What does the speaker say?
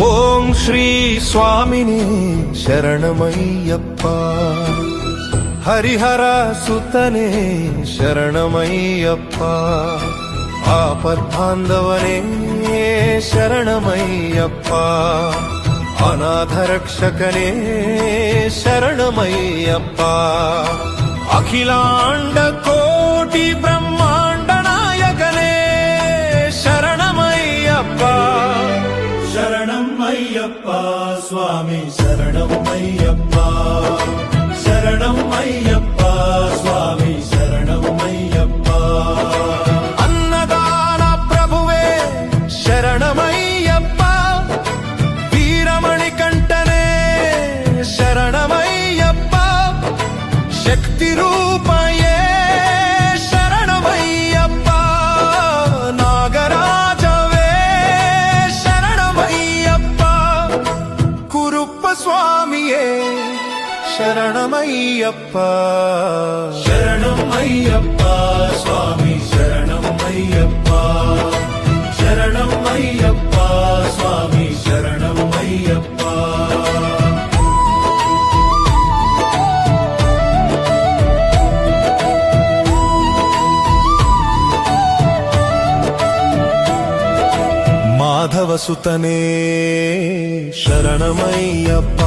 ఓం శ్రీ స్వామిని శరణమయ్యప్ప, హరిహర సుతనే శరణమయ్యప్ప, ఆపద్బాంధవనే శరణమయ్యప్ప, అనాథరక్షకనే శరణమయ్యప్ప, అఖిలాండ కోటి బ్రహ్మాండ నాయకనే శరణమయ్యప్ప. శరణం అయ్యప్ప స్వామి శరణం అయ్యప్ప, శరణం అయ్యప్ప స్వామి శరణం అయ్యప్ప. అన్నదాన ప్రభువే శరణమయ్యప్ప, వీరమణి కంఠనే శరణమయ్యప్ప, శక్తి రూపయే శరణమయ్యప్ప, నాగరాజవే శరణమయ్యప్ప, కురుప్ప స్వామియే శరణమయ్యప్ప. శరణం అయ్యప్ప స్వామి శరణం అయ్యప్ప, శరణం అయ్యప్ప స్వామి శరణం అయ్యప్ప. మాధవసుతనే శరణమయ్యప్ప,